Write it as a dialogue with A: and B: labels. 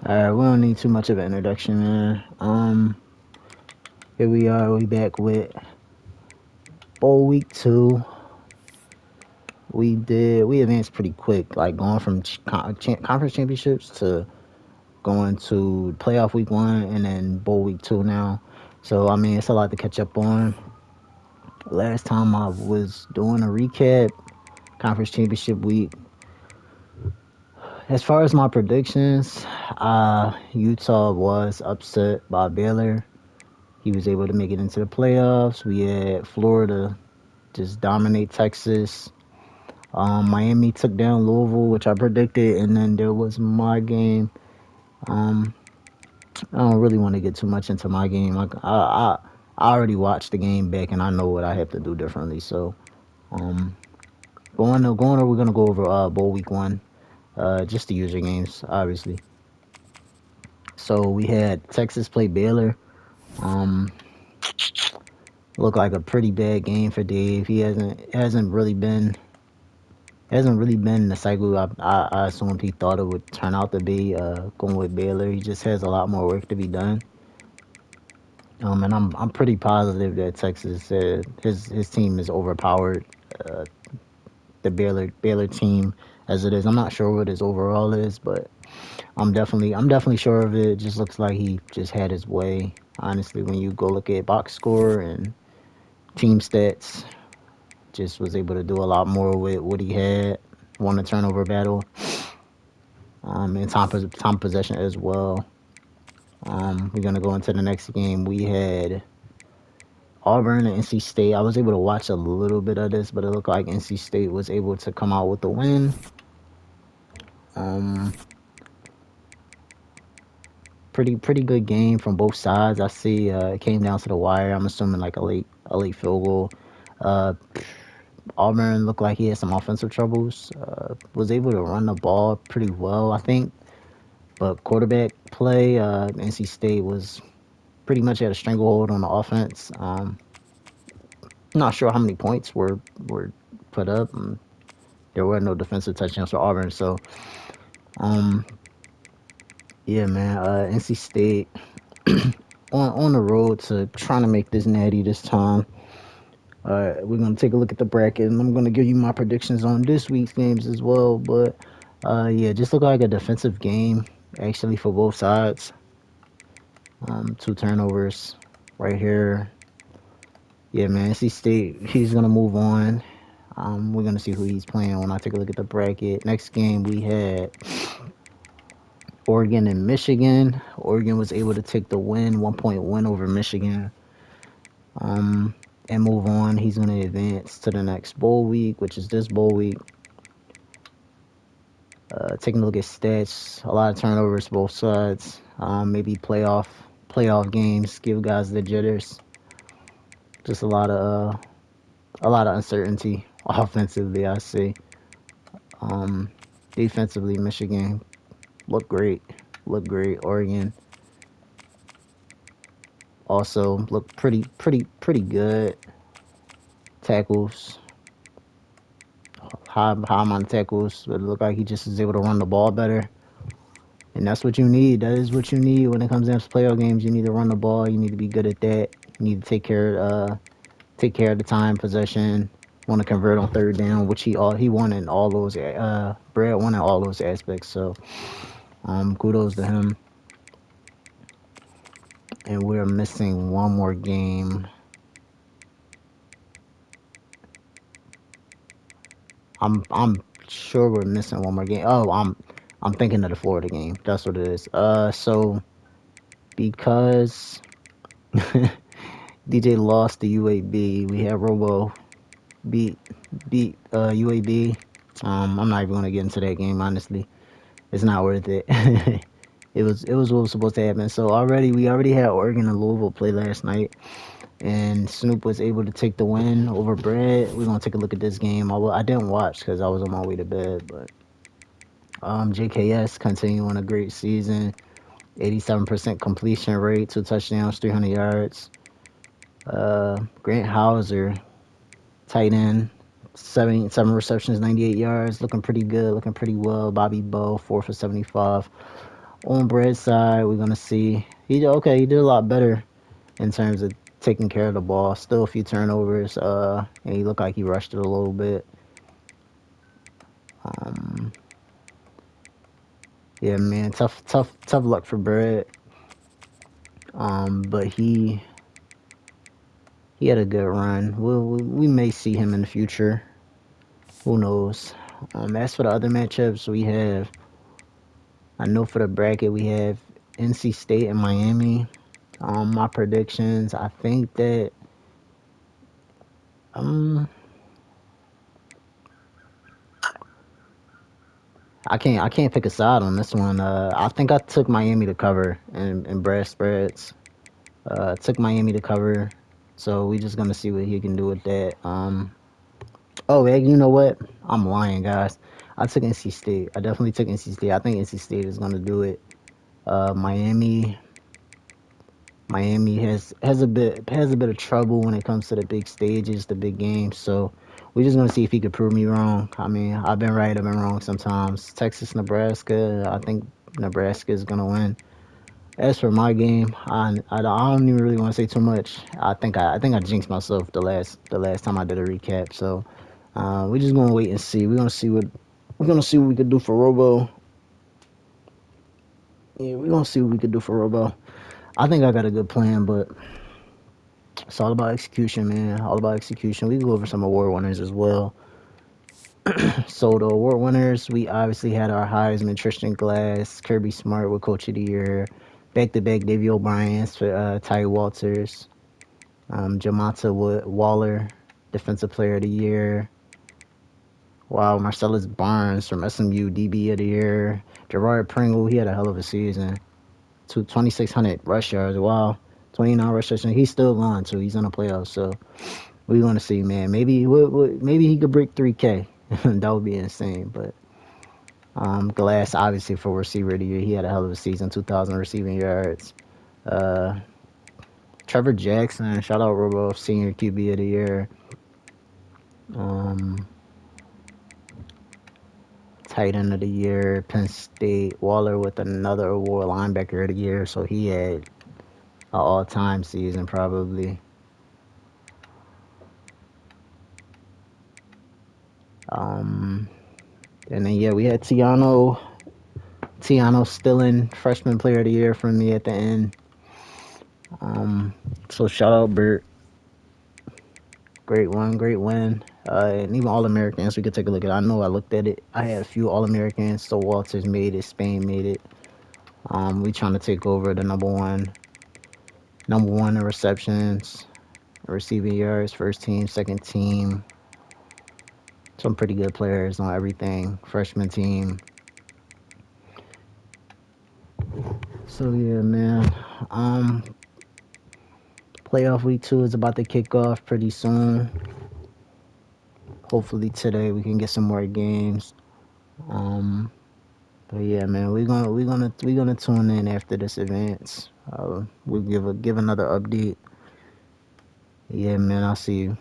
A: We don't need too much of an introduction, man. Here we are. We back with bowl week 2. We advanced pretty quick, like going from conference championships to going to playoff week 1 and then bowl week 2 now. So I mean, it's a lot to catch up on. Last time I was doing a recap, conference championship week. As far as my predictions, Utah was upset by Baylor. He was able to make it into the playoffs. We had Florida just dominate Texas. Miami took down Louisville, which I predicted, and then there was my game. Um, I don't really want to get too much into my game. I already watched the game back, and I know what I have to do differently. So, um, going over, we're gonna go over bowl week 1, just the user games, obviously. So we had Texas play Baylor. Um, Looked like a pretty bad game for Dave. He hasn't really been the cycle I assumed he thought it would turn out to be. Going with Baylor, he just has a lot more work to be done. And I'm pretty positive that Texas his team is overpowered. Uh, the Baylor team as it is. I'm not sure what his overall is, but I'm definitely sure of it. It just looks like he just had his way. Honestly, when you go look at box score and team stats, just was able to do a lot more with what he had. Won a turnover battle, and time possession as well. We're gonna go into the next game. We had Auburn and NC State. I was able to watch a little bit of this, but it looked like NC State was able to come out with the win. Um, pretty good game from both sides. I see it came down to the wire. I'm assuming like a late field goal. Uh, Auburn looked like he had some offensive troubles. Was able to run the ball pretty well, I think. But quarterback play, NC State was pretty much at a stranglehold on the offense. Not sure how many points were put up. And there were no defensive touchdowns for Auburn. So, um, yeah, man, NC State on the road to trying to make this natty this time. We're gonna take a look at the bracket, and I'm gonna give you my predictions on this week's games as well. But yeah, just look like a defensive game actually for both sides. Two turnovers right here. Yeah, man, NC State, he's gonna move on. We're gonna see who he's playing when I take a look at the bracket. Next game we had Oregon and Michigan. Oregon was able to take the win, 1 point win over Michigan. Um, and move on. He's gonna advance to the next bowl week, which is this bowl week. Taking a look at stats, a lot of turnovers both sides. Maybe playoff games give guys the jitters. Just a lot of uncertainty offensively. I see. Um, Defensively, Michigan look great. Look great. Oregon also look pretty good. Tackles, high amount of tackles, but it looked like he just is able to run the ball better. And that's what you need. That is what you need when it comes down to playoff games. You need to run the ball. You need to be good at that. You need to take care of the time possession. Want to convert on third down, which he won in all those. Brad won in all those aspects. So kudos to him. And we're missing one more game. I'm sure we're missing one more game. Oh, I'm thinking of the Florida game. That's what it is. So because DJ lost to UAB, we had Robo beat UAB. I'm not even gonna get into that game. Honestly, it's not worth it. It was what was supposed to happen. So we already had Oregon and Louisville play last night, and Snoop was able to take the win over Brad. We're gonna take a look at this game. I didn't watch because I was on my way to bed, but JKS continuing a great season. 87% completion rate, 2 touchdowns, 300 yards. Grant Hauser, tight end, seven receptions, 98 yards, looking pretty good, looking pretty well. Bobby Bow, 4 for 75. On Bread's side, we're gonna see he did okay. He did a lot better in terms of taking care of the ball. Still a few turnovers. And he looked like he rushed it a little bit. Um, yeah, man, tough luck for Bread. But he had a good run. We may see him in the future. Who knows? As for the other matchups, we have I know for the bracket we have NC State and Miami. My predictions, I think that um I can't pick a side on this one. I think I took Miami to cover in bread spreads. Took Miami to cover, so we just gonna see what he can do with that. Oh, yeah, you know what? I'm lying, guys. I took NC State. I definitely took NC State. I think NC State is gonna do it. Miami Miami has a bit of trouble when it comes to the big stages, the big games. So we're just gonna see if he could prove me wrong. I mean, I've been right, I've been wrong sometimes. Texas, Nebraska. I think Nebraska is gonna win. As for my game, I don't even really want to say too much. I think I jinxed myself the last time I did a recap. So we're just gonna wait and see. We're gonna see what we could do for Robo. Yeah, we're gonna see what we could do for Robo. I think I got a good plan, but it's all about execution, man. All about execution. We can go over some award winners as well. So the award winners, we obviously had our Heisman, Tristan Glass, Kirby Smart with Coach of the Year, back to back Davy O'Brien's for Ty Walters, Jamata Waller, Defensive Player of the Year. Wow, Marcellus Barnes from SMU, DB of the Year. Gerard Pringle, he had a hell of a season. 2,600 rush yards. Wow, 29 rush yards. He's still going too. He's in the playoffs, so we want to see, man. Maybe he could break 3K. That would be insane. But Glass, obviously for receiver of the year, he had a hell of a season. 2,000 receiving yards. Uh, Trevor Jackson, shout out Robo, senior QB of the year. Um, Tight end of the year, Penn State. Waller with another award, linebacker of the year. So he had an all-time season probably. Um, and then yeah, we had Tiano Stillen, freshman player of the year from me at the end. Um, so shout out Bert, great one, great win. And even All Americans, we could take a look at. I know I looked at it. I had a few All Americans. So Walters made it, Spain made it. We trying to take over the number one in receptions, receiving yards, first team, second team. Some pretty good players on everything. Freshman team. So yeah, man. Um, Playoff week 2 is about to kick off pretty soon. Hopefully today we can get some more games. Um, but yeah, man, we're gonna tune in after this advance. We'll give another update. Yeah, man, I'll see you.